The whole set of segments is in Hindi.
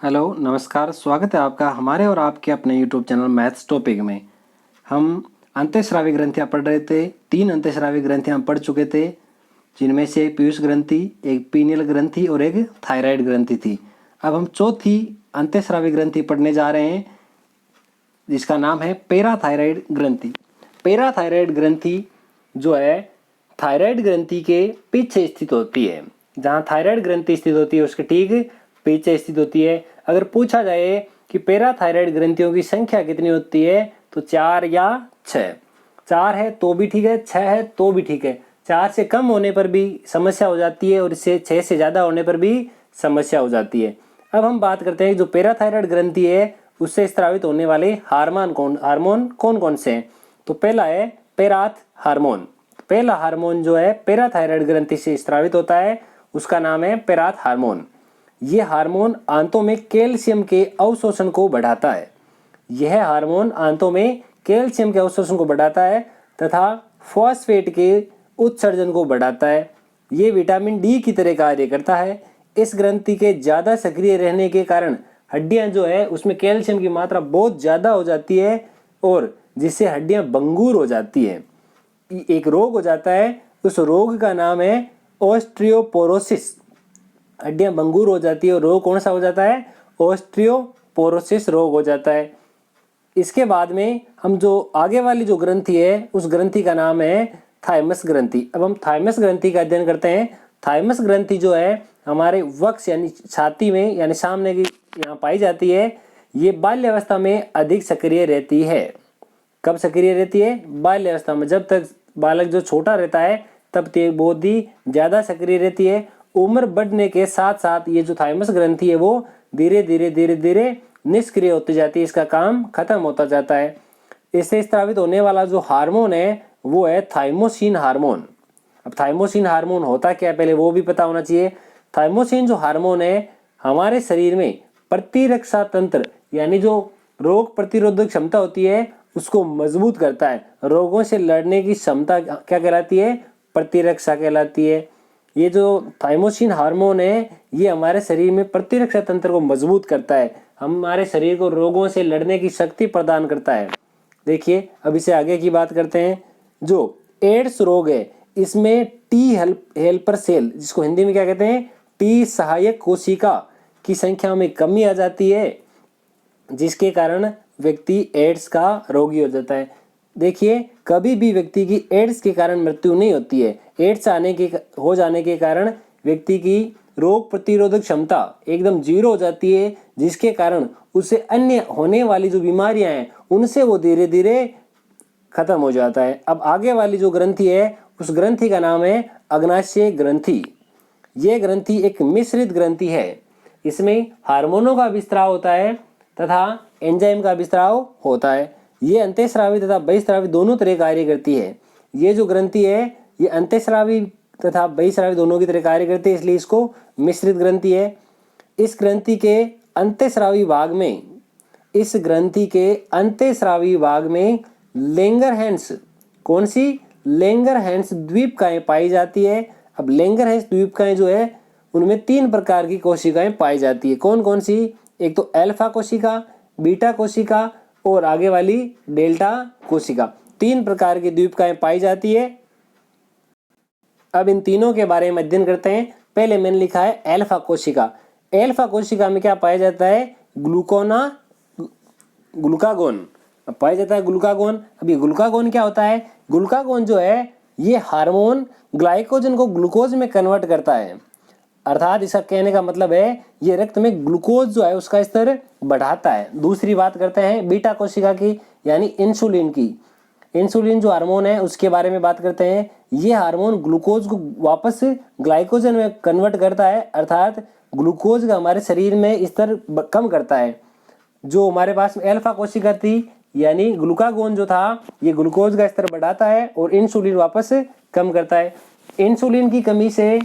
हेलो नमस्कार, स्वागत है आपका हमारे और आपके अपने यूट्यूब चैनल मैथ्स टॉपिक में। हम अंतःस्रावी ग्रंथियाँ पढ़ रहे थे। 3 अंतःस्रावी ग्रंथियाँ हम पढ़ चुके थे, जिनमें से एक पीयूष ग्रंथि, एक पीनियल ग्रंथि और एक थायराइड ग्रंथि थी। अब हम चौथी अंतःस्रावी ग्रंथि पढ़ने जा रहे हैं, जिसका नाम है पैराथायराइड ग्रंथि। पैराथायराइड ग्रंथि जो है थायराइड ग्रंथि के पीछे स्थित होती है। जहाँ थायराइड ग्रंथि स्थित होती है उसके ठीक पीछे स्थित होती है। अगर पूछा जाए कि पैराथायराइड ग्रंथियों की संख्या कितनी होती है तो 4 या 6। 4 है तो भी ठीक है, 6 है तो भी ठीक है। 4 से कम होने पर भी समस्या हो जाती है और इससे 6 से ज़्यादा होने पर भी समस्या हो जाती है। अब हम बात करते हैं जो पैराथायराइड ग्रंथि है उससे स्रावित होने वाले हार्मोन कौन कौन से हैं। तो पहला है पैराथ हार्मोन। पहला हार्मोन जो है पैराथायराइड ग्रंथि से स्रावित होता है उसका नाम है पैराथ हार्मोन। ये हार्मोन आंतों में कैल्शियम के अवशोषण को बढ़ाता है। यह हार्मोन आंतों में कैल्शियम के अवशोषण को बढ़ाता है तथा फॉस्फेट के उत्सर्जन को बढ़ाता है। ये विटामिन डी की तरह कार्य करता है। इस ग्रंथि के ज़्यादा सक्रिय रहने के कारण हड्डियां जो है उसमें कैल्शियम की मात्रा बहुत ज़्यादा हो जाती है और जिससे हड्डियां भंगुर हो जाती है। एक रोग हो जाता है, उस रोग का नाम है ऑस्टियोपोरोसिस। हड्डियां भंगुर हो जाती है और रोग कौन सा हो जाता है? ऑस्टियोपोरोसिस रोग हो जाता है। इसके बाद में हम जो आगे वाली जो ग्रंथि है उस ग्रंथि का नाम है थाइमस ग्रंथि। अब हम थाइमस ग्रंथि का अध्ययन करते हैं। थाइमस ग्रंथि जो है हमारे वक्ष यानी छाती में यानी सामने की यहाँ पाई जाती है। ये बाल्यावस्था में अधिक सक्रिय रहती है। कब सक्रिय रहती है? बाल्यावस्था में। जब तक बालक जो छोटा रहता है तब तक बहुत ही ज़्यादा सक्रिय रहती है। उम्र बढ़ने के साथ साथ ये जो थाइमस ग्रंथि है वो धीरे धीरे निष्क्रिय होती जाती है, इसका काम खत्म होता जाता है। इससे स्रावित होने वाला जो हार्मोन है वो है थाइमोसिन हार्मोन। अब थाइमोसिन हार्मोन होता क्या है पहले वो भी पता होना चाहिए। थाइमोसिन जो हार्मोन है हमारे शरीर में प्रतिरक्षा तंत्र यानी जो रोग प्रतिरोधक क्षमता होती है उसको मजबूत करता है। रोगों से लड़ने की क्षमता क्या कहलाती है? प्रतिरक्षा कहलाती है। ये जो थाइमोसिन हार्मोन है ये हमारे शरीर में प्रतिरक्षा तंत्र को मजबूत करता है, हमारे शरीर को रोगों से लड़ने की शक्ति प्रदान करता है। देखिए अब इसे आगे की बात करते हैं। जो एड्स रोग है इसमें टी हेल्पर सेल, जिसको हिंदी में क्या कहते हैं? टी सहायक कोशिका की संख्या में कमी आ जाती है, जिसके कारण व्यक्ति एड्स का रोगी हो जाता है। देखिए कभी भी व्यक्ति की एड्स के कारण मृत्यु नहीं होती है। एड्स हो जाने के कारण व्यक्ति की रोग प्रतिरोधक क्षमता एकदम 0 हो जाती है, जिसके कारण उसे अन्य होने वाली जो बीमारियां हैं उनसे वो धीरे धीरे खत्म हो जाता है। अब आगे वाली जो ग्रंथि है उस ग्रंथि का नाम है अग्नाशय ग्रंथि। ये ग्रंथि एक मिश्रित ग्रंथि है। इसमें हार्मोनों का विस्तार होता है तथा एंजाइम का विस्तार होता है। ये अंतःस्रावी तथा बहिस्रावी दोनों तरह कार्य करती है। ये जो ग्रंथि है ये अंतःस्रावी तथा बहिस्रावी दोनों की तरह कार्य करती है, इसलिए इसको मिश्रित ग्रंथि है। इस ग्रंथि के अंतःस्रावी भाग में लेंगरहैंस, कौन सी? लेंगरहैंस द्वीपकाएं पाई जाती है। अब लेंगरहैंस द्वीपकाएं जो है उनमें 3 प्रकार की कोशिकाएं पाई जाती है। कौन कौन सी? एक तो अल्फा कोशिका, बीटा कोशिका और आगे वाली डेल्टा कोशिका। 3 प्रकार की द्वीपकाएं पाई जाती है। अब इन तीनों के बारे में अध्ययन करते हैं। पहले मैंने लिखा है अल्फा कोशिका। अल्फा कोशिका में क्या पाया जाता है? ग्लूकागोन पाया जाता है। ग्लूकागोन। अब ये ग्लूकागोन क्या होता है? ग्लूकागोन जो है ये हार्मोन ग्लाइकोजन को ग्लूकोज में कन्वर्ट करता है। अर्थात इसका कहने का मतलब है ये रक्त में ग्लूकोज जो है उसका स्तर बढ़ाता है। दूसरी बात करते हैं बीटा कोशिका की यानी इंसुलिन की। इंसुलिन जो हार्मोन है उसके बारे में बात करते हैं। ये हार्मोन ग्लूकोज को वापस ग्लाइकोजन में कन्वर्ट करता है, अर्थात ग्लूकोज का हमारे शरीर में स्तर कम करता है। जो हमारे पास अल्फा कोशिका थी यानी ग्लूकागोन जो था ये ग्लूकोज का स्तर बढ़ाता है और इंसुलिन वापस कम करता है। इंसुलिन की कमी से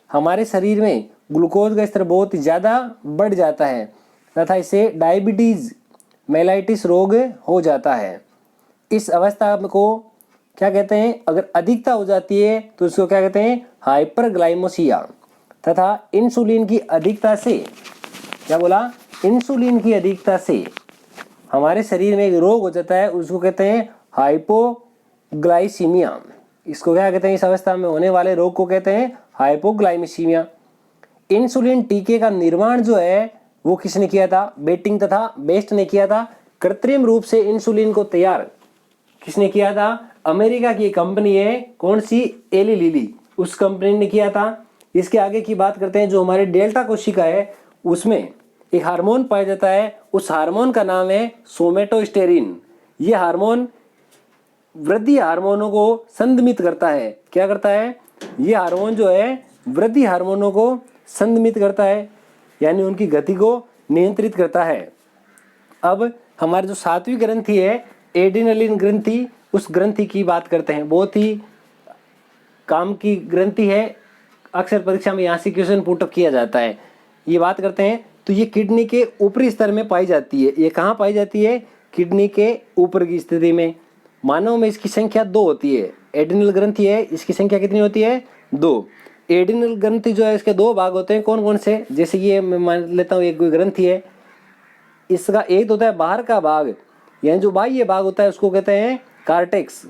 हमारे शरीर में ग्लूकोज का स्तर बहुत ज़्यादा बढ़ जाता है तथा इससे डायबिटीज़ मेलाइटिस रोग हो जाता है। इस अवस्था को क्या कहते हैं? अगर अधिकता हो जाती है तो इसको क्या कहते हैं? हाइपरग्लाइमोसिया। तथा इंसुलिन की अधिकता से क्या बोला? इंसुलिन की अधिकता से हमारे शरीर में एक रोग हो जाता है, उसको कहते हैं हाइपोग्लाइसीमिया। इसको क्या कहते हैं, इस अवस्था में होने वाले रोग को कहते हैं हाइपोग्लाइसीमिया। इंसुलिन टीके का निर्माण जो है वो किसने किया था, बेटिंग तथा बेस्ट ने किया था। कृत्रिम रूप से इंसुलिन को तैयार किसने किया था, अमेरिका की कंपनी है, कौन सी, एली लिली, उस कंपनी ने किया था। इसके आगे की बात करते हैं, जो हमारे डेल्टा कोशिका है उसमें एक हार्मोन पाया जाता है, उस हार्मोन का नाम है सोमेटोस्टेरिन। ये हार्मोन वृद्धि हार्मोनों को संदमित करता है। क्या करता है, ये हार्मोन जो है वृद्धि हार्मोनों को संदमित करता है, यानी उनकी गति को नियंत्रित करता है। अब हमारी जो सातवीं ग्रंथि है एड्रिनलिन ग्रंथि, उस ग्रंथि की बात करते हैं। बहुत ही काम की ग्रंथि है, अक्सर परीक्षा में यहाँ से क्वेश्चन पुटअप किया जाता है। ये बात करते हैं तो ये किडनी के ऊपरी स्तर में पाई जाती है। ये कहाँ पाई जाती है, किडनी के ऊपर की स्थिति में। मानव में इसकी संख्या 2 होती है। एड्रिनल ग्रंथि है, इसकी संख्या कितनी होती है, 2। एड्रिनल ग्रंथि जो है इसके 2 भाग होते हैं, कौन कौन से, जैसे ये मैं मान लेता हूँ एक ग्रंथि है, इसका एक तो होता है बाहर का भाग, यानी जो बाह्य भाग होता है उसको कहते हैं कार्टेक्स।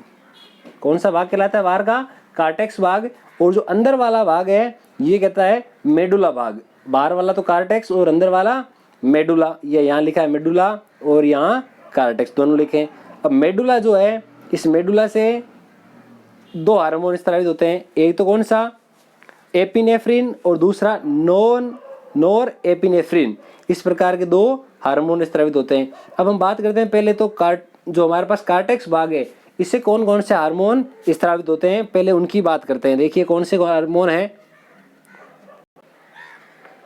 कौन सा भाग कहलाता है, बाहर का, कार्टेक्स भाग। और जो अंदर वाला भाग है ये कहता है मेडुला भाग। बाहर वाला तो कार्टेक्स और अंदर वाला मेडुला। ये यहाँ लिखा है मेडुला और यहाँ कार्टेक्स, दोनों लिखे। अब मेडुला जो है, इस मेडुला से 2 हार्मोन स्रावित होते हैं, एक तो कौन सा, एपिनेफ्रिन, और दूसरा नोर एपिनेफ्रिन। इस प्रकार के 2 हार्मोन स्रावित होते हैं। अब हम बात करते हैं पहले तो जो हमारे पास कार्टेक्स भाग है, इससे कौन कौन से हार्मोन स्रावित होते हैं, पहले उनकी बात करते हैं। देखिए कौन से हार्मोन है,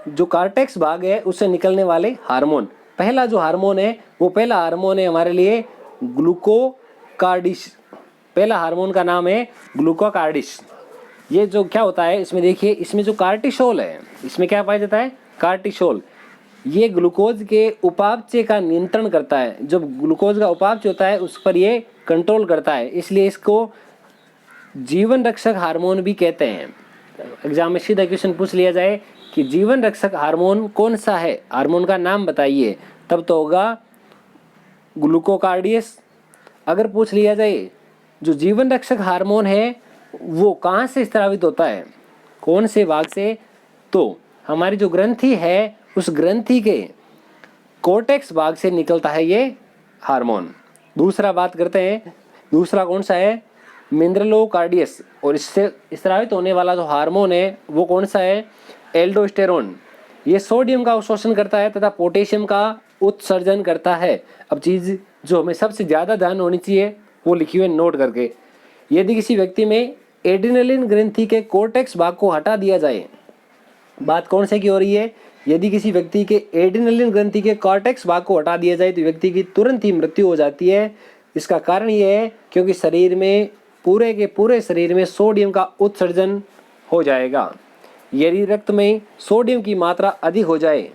जो कार्टेक्स भाग है उससे निकलने वाले हार्मोन। पहला जो हार्मोन है वो पहला हार्मोन है हमारे लिए ग्लूकोकार्डिस। पहला हार्मोन का नाम है ग्लूकोकार्डिस। ये जो क्या होता है, इसमें देखिए, इसमें जो कार्टिसोल है, इसमें क्या पाया जाता है, कार्टिसोल। ये ग्लूकोज के उपापचय का नियंत्रण करता है। जब ग्लूकोज का उपापचय होता है उस पर ये कंट्रोल करता है, इसलिए इसको जीवन रक्षक हार्मोन भी कहते हैं। एग्जाम में सीधा क्वेश्चन पूछ लिया जाए कि जीवन रक्षक हार्मोन कौन सा है, हार्मोन का नाम बताइए, तब तो होगा ग्लूकोकार्डियस। अगर पूछ लिया जाए जो जीवन रक्षक हार्मोन है वो कहाँ से स्रावित होता है, कौन से भाग से, तो हमारी जो ग्रंथि है उस ग्रंथि के कोर्टेक्स भाग से निकलता है ये हार्मोन। दूसरा बात करते हैं, दूसरा कौन सा है, मिनरलोकार्डियस। और इससे स्रावित होने वाला जो हार्मोन है वो कौन सा है, एल्डोस्टेरोन। ये सोडियम का अवशोषण करता है तथा पोटेशियम का उत्सर्जन करता है। अब चीज जो हमें सबसे ज्यादा ध्यान होनी चाहिए वो लिखी हुई नोट करके, यदि किसी व्यक्ति में एड्रिनलिन ग्रंथि के कोर्टेक्स भाग को हटा दिया जाए, बात कौन से की हो रही है, यदि किसी व्यक्ति के एड्रिनलिन ग्रंथि के कॉर्टेक्स भाग को हटा दिया जाए तो व्यक्ति की तुरंत ही मृत्यु हो जाती है। इसका कारण ये है क्योंकि शरीर में पूरे के पूरे शरीर में सोडियम का उत्सर्जन हो जाएगा। यदि रक्त में सोडियम की मात्रा अधिक हो जाए,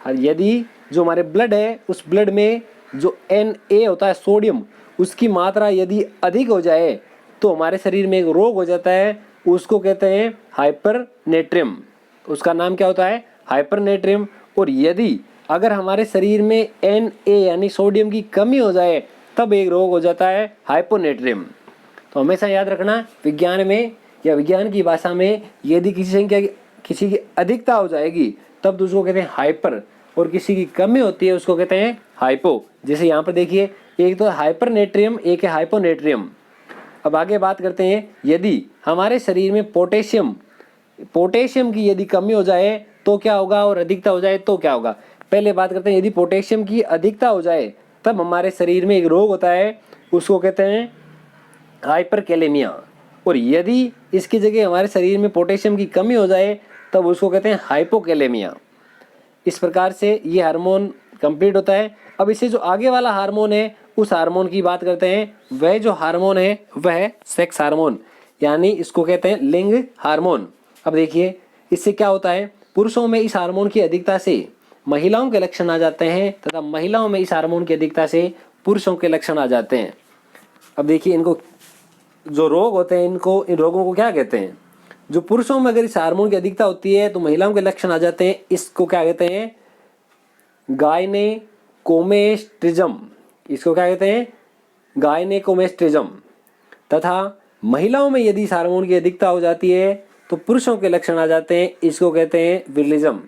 और यदि जो हमारे ब्लड है उस ब्लड में जो Na होता है सोडियम, उसकी मात्रा यदि अधिक हो जाए तो हमारे शरीर में एक रोग हो जाता है, उसको कहते हैं हाइपरनेट्रियम। उसका नाम क्या होता है, हाइपरनेट्रियम। और यदि अगर हमारे शरीर में Na यानी सोडियम की कमी हो जाए तब एक रोग हो जाता है हाइपोनेट्रियम। तो हमेशा याद रखना, विज्ञान में या विज्ञान की भाषा में यदि किसी की अधिकता हो जाएगी तब तो उसको कहते हैं हाइपर, और किसी की कमी होती है उसको कहते हैं हाइपो। जैसे यहाँ पर देखिए, एक तो हाइपरनेट्रियम, एक है हाइपोनेट्रियम। अब आगे बात करते हैं, यदि हमारे शरीर में पोटेशियम की यदि कमी हो जाए तो क्या होगा, और अधिकता हो जाए तो क्या होगा। पहले बात करते हैं, यदि पोटेशियम की अधिकता हो जाए तब हमारे शरीर में एक रोग होता है, उसको कहते हैं हाइपरकैलेमिया। और यदि इसकी जगह हमारे शरीर में पोटेशियम की कमी हो जाए तब उसको कहते हैं हाइपोकैलेमिया। इस प्रकार से ये हार्मोन कंप्लीट होता है। अब इससे जो आगे वाला हार्मोन है उस हार्मोन की बात करते हैं। वह जो हार्मोन है वह है सेक्स हार्मोन, यानी इसको कहते हैं लिंग हार्मोन। अब देखिए इससे क्या होता है, पुरुषों में इस हार्मोन की अधिकता से महिलाओं के लक्षण आ जाते हैं तथा महिलाओं में इस हार्मोन की अधिकता से पुरुषों के लक्षण आ जाते हैं। अब देखिए इनको जो रोग होते हैं, इन रोगों को क्या कहते हैं, जो पुरुषों में अगर इस हार्मोन की अधिकता होती है तो महिलाओं के लक्षण आ जाते हैं, इसको क्या कहते हैं, गायनेकोमेस्ट्रिज्म, इसको क्या कहते हैं, गायनेकोमेस्ट्रिज्म। तथा महिलाओं में यदि इस हार्मोन की अधिकता हो जाती है तो पुरुषों के लक्षण आ जाते हैं, इसको कहते हैं विरलिज्म।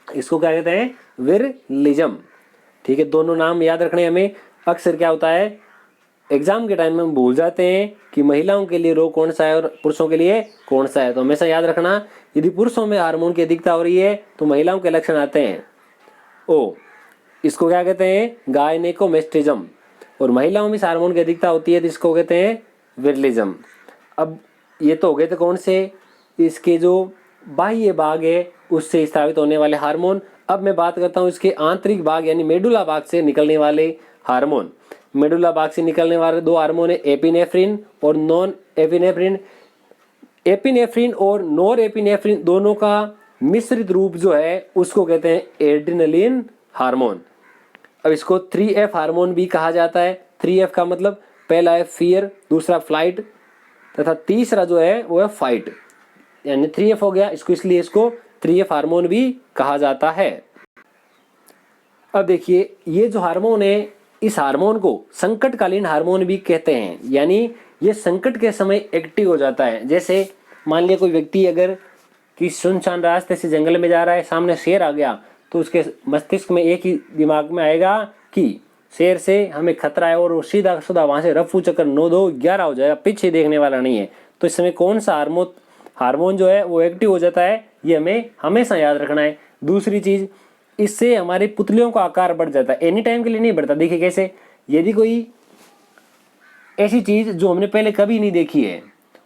इसको क्या कहते हैं, विरलिज्म। ठीक है, दोनों नाम याद रखने हमें। अक्सर क्या होता है एग्जाम के टाइम में हम भूल जाते हैं कि महिलाओं के लिए रोग कौन सा है और पुरुषों के लिए कौन सा है। तो हमेशा याद रखना, यदि पुरुषों में हार्मोन की अधिकता हो रही है तो महिलाओं के लक्षण आते हैं ओ, इसको क्या कहते हैं, गायनेकोमेस्ट्रिज्म। और महिलाओं में इस हार्मोन की अधिकता होती है तो इसको कहते हैं विरलिज्म। अब ये तो हो गए थे कौन से, इसके जो बाह्य भाग है उससे स्रावित होने वाले हार्मोन। अब मैं बात करता हूँ इसके आंतरिक भाग यानी मेडुला भाग से निकलने वाले हार्मोन। मेडुला भाग से निकलने वाले दो हार्मोन है एपिनेफ्रिन और नॉन एपिनेफ्रिन। एपिनेफ्रिन और नॉर एपिनेफ्रिन दोनों का मिश्रित रूप जो है उसको कहते हैं एड्रिनलिन हार्मोन। अब इसको 3F हार्मोन भी कहा जाता है। 3F का मतलब पहला है फियर, दूसरा फ्लाइट तथा तीसरा जो है वो है फाइट, यानी 3F हो गया इसको, इसलिए इसको 3F हार्मोन भी कहा जाता है। अब देखिए ये जो हार्मोन है इस हार्मोन को संकटकालीन हार्मोन भी कहते हैं, यानी ये संकट के समय एक्टिव हो जाता है। जैसे मान लिया कोई व्यक्ति अगर किसी सुनसान रास्ते से जंगल में जा रहा है, सामने शेर आ गया तो उसके मस्तिष्क में एक ही दिमाग में आएगा कि शेर से हमें खतरा है और वो सीधा सुधा वहां से रफू चक्कर 9 2 11 हो जाएगा, पीछे देखने वाला नहीं है। तो इस समय कौन सा हार्मोन जो है वो एक्टिव हो जाता है, ये हमें हमेशा याद रखना है। दूसरी चीज, इससे हमारी पुतलियों का आकार बढ़ जाता है, एनी टाइम के लिए नहीं बढ़ता। देखिए कैसे, यदि कोई ऐसी चीज जो हमने पहले कभी नहीं देखी है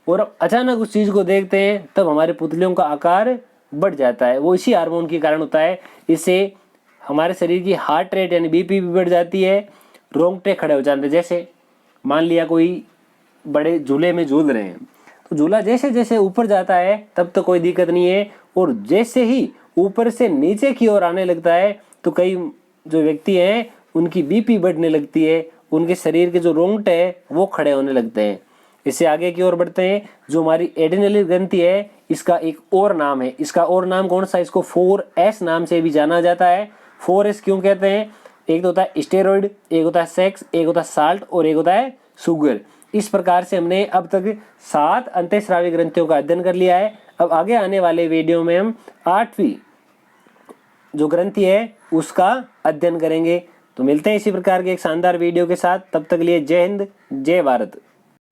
और अब अचानक उस चीज को देखते हैं तब हमारे पुतलियों का आकार बढ़ जाता है, वो इसी हार्मोन के कारण होता है। इससे हमारे शरीर की हार्ट रेट यानी बीपी भी बढ़ जाती है, रोंगटे खड़े हो जाते हैं। जैसे मान लिया कोई बड़े झूले में झूल रहे हैं तो झूला जैसे जैसे ऊपर जाता है तब तो कोई दिक्कत नहीं है, और जैसे ही ऊपर से नीचे की ओर आने लगता है तो कई जो व्यक्ति हैं उनकी बीपी बढ़ने लगती है, उनके शरीर के जो रोंगटे हैं वो खड़े होने लगते हैं। इससे आगे की ओर बढ़ते हैं, जो हमारी एड्रिनल ग्रंथि है इसका एक और नाम है, इसका और नाम कौन सा, इसको 4S नाम से भी जाना जाता है। 4S क्यों कहते हैं, एक तो होता है स्टेरॉइड, एक होता है सेक्स, एक होता है साल्ट और एक होता है शुगर। इस प्रकार से हमने अब तक 7 अंतःस्रावी ग्रंथियों का अध्ययन कर लिया है। अब आगे आने वाले वीडियो में हम 8वीं जो ग्रंथि है उसका अध्ययन करेंगे। तो मिलते हैं इसी प्रकार के एक शानदार वीडियो के साथ, तब तक लिए जय हिंद जय भारत।